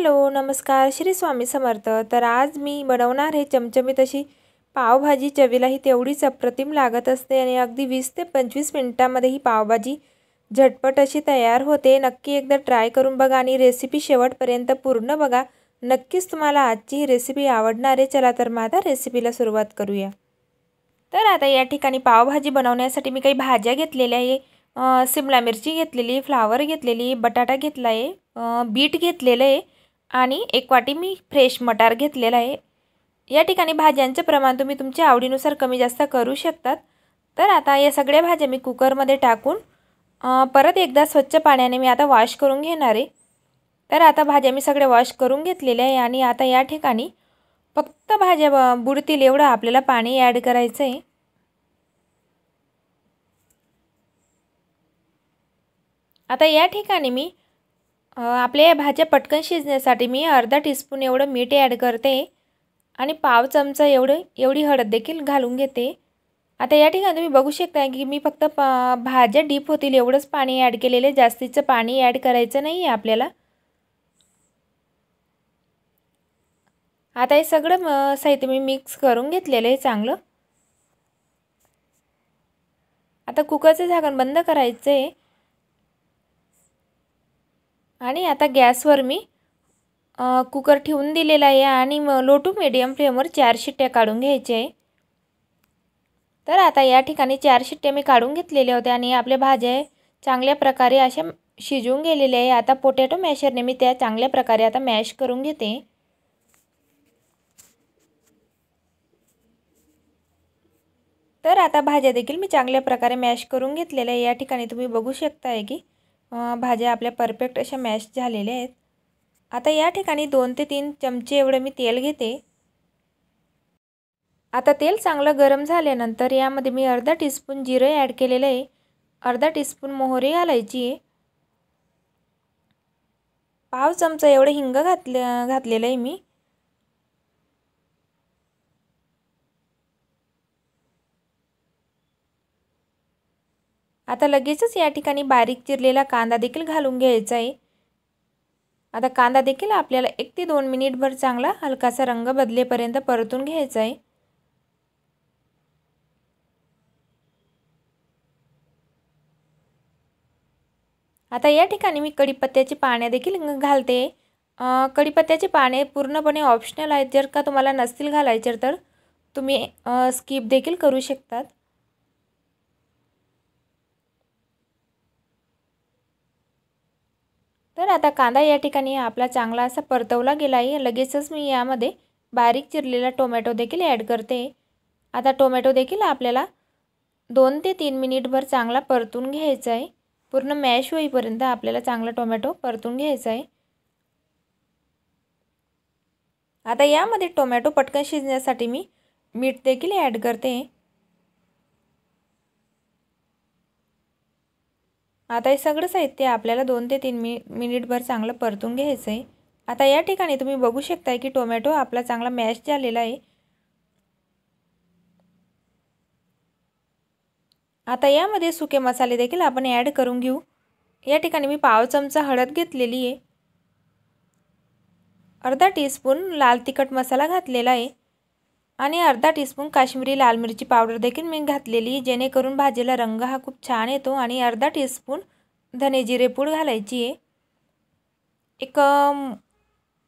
Hello नमस्कार श्री स्वामी समर्थ। तर आज मी बनवणार आहे चमचमीत अशी पावभाजी। चवीलाही तेवढीच अप्रतिम लागत असते आणि अगदी 20 ते 25 मिनिटांमध्ये ही पावभाजी झटपट अशी तयार होते। नक्की एकदा ट्राय करून बघा आणि रेसिपी शेवटपर्यंत पूर्ण बघा। नक्कीच तुम्हाला आजची ही रेसिपी आवडणार आहे। चला तर मग आता रेसिपीला सुरुवात करूया। तर आता या ठिकाणी पावभाजी बनवण्यासाठी मी काही भाज्या घेतलेल्या आहे। शिमला मिरची घेतलेली, फ्लावर घेतलेली, बटाटा घेतला आहे, बीट घेतलेलं आहे आणि 1 वाटी मी फ्रेश मटार घेतलेला आहे। या ठिकाणी भाज्यांचे प्रमाण तुम्ही तुमच्या आवडीनुसार कमी जास्त करू शकतात। तर आता या सगळ्या भाज्या मी कुकरमध्ये टाकून परत एकदा स्वच्छ पाण्याने मी आता वॉश करून घेणार आहे। तर आता भाज्या मी सगळ्या वॉश करून घेतलेल्या आहे आणि आता या ठिकाणी फक्त भाज्या बुडतील एवढं आपल्याला पाणी ॲड करायचं आहे। आता या ठिकाणी मी आपल्या या भाज्या पटकन शिजण्यासाठी मी अर्धा टीस्पून एवढं मीठ ॲड करते आणि पाव चमचा एवढी हळद देखील घालून घेते। आता या ठिकाणी तुम्ही बघू शकता की मी फक्त भाज्या डीप होतील एवढंच पाणी ॲड केलेले, जास्तीचं पाणी ॲड करायचं नाही आहे आपल्याला। आता हे सगळं साहित्य मी मिक्स करून घेतलेलं आहे चांगलं। आता कुकरचं झाकण बंद करायचं आहे आणि आता गॅसवर मी कुकर ठेवून दिलेला आहे आणि लो टू मीडियम फ्लेमवर 4 शिट्ट्या काढून घ्यायच्या आहे। तर आता या ठिकाणी 4 शिट्ट्या मी काढून घेतलेल्या होत्या आणि आपल्या भाज्या चांगल्या प्रकारे अशा शिजून गेलेल्या आहे। आता पोटॅटो मॅशरने मी त्या चांगल्या प्रकारे आता मॅश करून घेते। तर आता भाज्या देखील मी चांगल्या प्रकारे मॅश करून घेतलेल्या आहे। या ठिकाणी तुम्ही बघू शकताय की भाज्या आपल्या परफेक्ट अशा मॅश झालेल्या आहेत। आता या ठिकाणी 2 ते 3 चमचे एवढं मी तेल घेते। आता तेल चांगलं गरम झाल्यानंतर यामध्ये मी अर्धा टीस्पून जिरे ॲड केलेलं आहे, अर्धा टीस्पून मोहरी घालायची आहे, पाव चमचा एवढं हिंग घातलेलं आहे मी। आता लगेचच या ठिकाणी बारीक चिरलेला कांदा देखील घालून घ्यायचा आहे। आता कांदा देखील आपल्याला 1 ते 2 मिनिटभर चांगला हलकासा रंग बदलेपर्यंत परतून घ्यायचा आहे। आता या ठिकाणी मी कढीपत्त्याची पाने देखील घालते। कढीपत्त्याची पाने पूर्णपणे ऑप्शनल आहेत, जर का तुम्हाला नसतील घालायचे तर तुम्ही स्किप देखील करू शकतात। तर आता कांदा या ठिकाणी आपला चांगला असा परतवला गेला आहे। लगेचच मी यामध्ये बारीक चिरलेला टोमॅटो देखील ॲड करते। आता टोमॅटो देखील आपल्याला 2 ते 3 मिनिटभर चांगला परतून घ्यायचा आहे। पूर्ण मॅश होईपर्यंत आपल्याला चांगला टोमॅटो परतून घ्यायचा आहे। आता यामध्ये टोमॅटो पटकन शिजण्यासाठी मी मीठ देखील ॲड करते। आता हे सगळं साहित्य आपल्याला 2 ते 3 मिनिटभर चांगलं परतून घ्यायचं आहे। आता या ठिकाणी तुम्ही बघू शकता की टोमॅटो आपला चांगला मॅश झालेला आहे। आता यामध्ये सुके मसाले देखील आपण ॲड करून घेऊ। या ठिकाणी मी पाव चमचा हळद घेतलेली आहे, अर्धा टीस्पून लाल तिखट मसाला घातलेला आहे आणि अर्धा टीस्पून काश्मीरी लाल मिरची पावडर देखील मी घातलेली, जेणेकरून भाजीला रंग हा खूप छान येतो आणि अर्धा टीस्पून धने जिरे पूड घालायची आहे। एक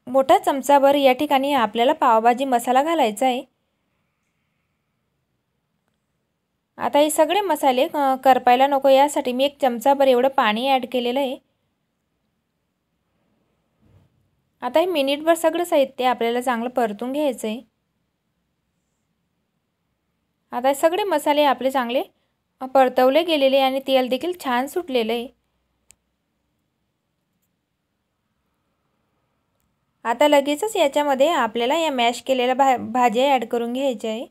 मोठा चमचाभर या ठिकाणी आपल्याला पावभाजी मसाला घालायचा आहे। आता हे सगळे मसाले करपायला नको यासाठी मी 1 चमचाभर एवढं पाणी ॲड केलेलं आहे। आता हे मिनिटभर सगळं साहित्य आपल्याला चांगलं परतून घ्यायचं आहे। आता हे सगळे मसाले आपले चांगले परतवले गेलेले आणि तेल देखील छान सुटलेलं आहे। आता लगेचच याच्यामध्ये आपल्याला या मॅश केलेल्या भाज्या ॲड करून घ्यायच्या आहे।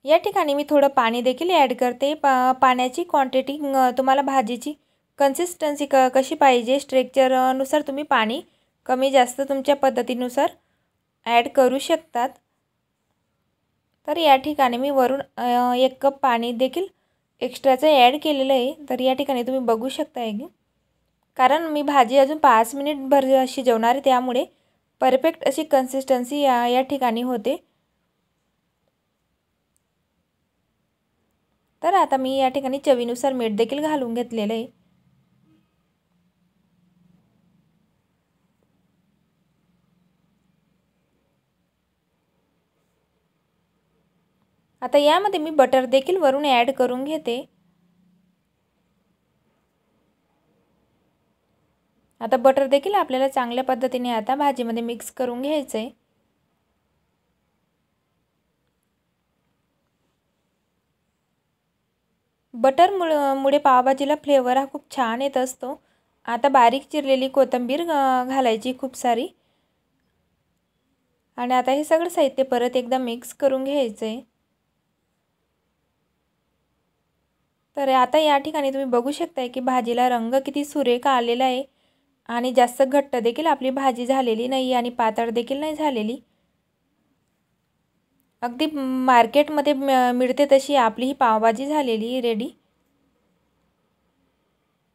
या ठिकाणी मी थोडं पाणी देखील ॲड करते। पाण्याची क्वांटिटी तुम्हाला भाजीची कन्सिस्टन्सी कशी पाहिजे स्ट्रेक्चरनुसार तुम्ही पाणी कमी जास्त तुमच्या पद्धतीनुसार ॲड करू शकतात। तर या ठिकाणी मी वरून 1 कप पाणी देखील एक्स्ट्राचं ॲड केलेलं आहे, तर या ठिकाणी तुम्ही बघू शकता आहे की कारण मी भाजी अजून 5 मिनिटभर शिजवणार आहे, त्यामुळे परफेक्ट अशी कन्सिस्टन्सी या ठिकाणी होते। तर आता मी या ठिकाणी चवीनुसार मीठ देखील घालून घेतलेलं आहे। आता यामध्ये मी बटर देखील वरून ॲड करून घेते। आता बटर देखील आपल्याला चांगल्या पद्धतीने आता भाजीमध्ये मिक्स करून घ्यायचं आहे। बटरमुळे पावभाजीला फ्लेवर हा खूप छान येत असतो। आता बारीक चिरलेली कोथिंबीर घालायची खूप सारी, आणि आता हे सगळं साहित्य परत एकदा मिक्स करून घ्यायचं आहे। तर आता या ठिकाणी तुम्ही बघू शकताय की भाजीला रंग किती सुरेख आलेला आहे, आणि जास्त घट्ट देखील आपली भाजी झालेली नाही आणि पातळ देखील नाही झालेली। अगदी मार्केटमध्ये मिळते तशी आपली ही पावभाजी झालेली रेडी।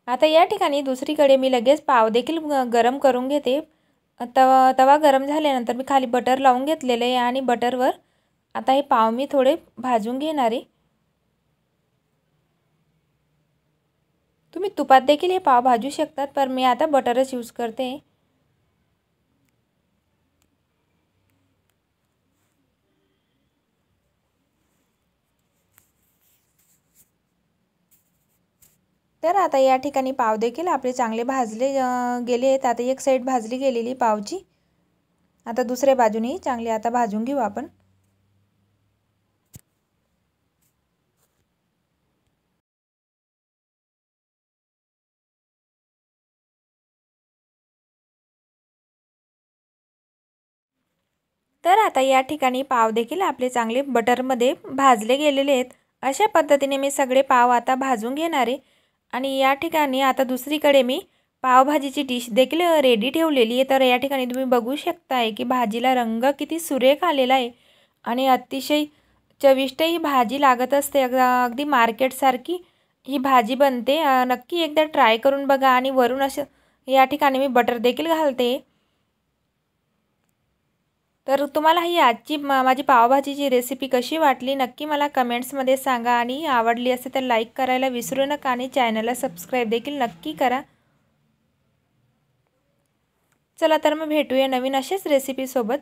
आता या ठिकाणी दुसरीकडे मी लगेच पाव देखील गरम करून घेते। तवा गरम झाल्यानंतर मी खाली बटर लावून घेतलेलं आहे, आणि बटरवर आता हे पाव मी थोडे भाजून घेणार आहे। तुम्ही तुपात देखील हे पाव भाजू शकतात, पण मी आता बटरच यूज करते। तर आता या ठिकाणी पाव देखील आपले चांगले भाजले गेले आहेत। आता एक साईड भाजली गेलेली पावची, आता दुसऱ्या बाजूने चांगले आता भाजून घेऊ आपण। तर आता या ठिकाणी पाव देखील आपले चांगले बटरमध्ये भाजले गेलेले आहेत। अशा पद्धतीने मी सगळे पाव आता भाजून घेणार आहे, आणि या ठिकाणी आता दुसरीकडे मी पावभाजीची डिश देखील रेडी ठेवलेली आहे। तर या ठिकाणी तुम्ही बघू शकताय की भाजीला रंग किती सुरेख आलेला आहे, आणि अतिशय चविष्ट ही भाजी लागत असते। अगदी मार्केटसारखी ही भाजी बनते। नक्की एकदा ट्राय करून बघा, आणि वरून असं या ठिकाणी मी बटर देखील घालते। तर तुम्हाला ही आजची माझी पावभाजीची रेसिपी कशी वाटली नक्की मला कमेंट्समध्ये सांगा, आणि आवडली असेल तर लाईक करायला विसरू नका, आणि चॅनलला सबस्क्राईब देखील नक्की करा। चला तर मग भेटूया नवीन अशाच रेसिपीसोबत।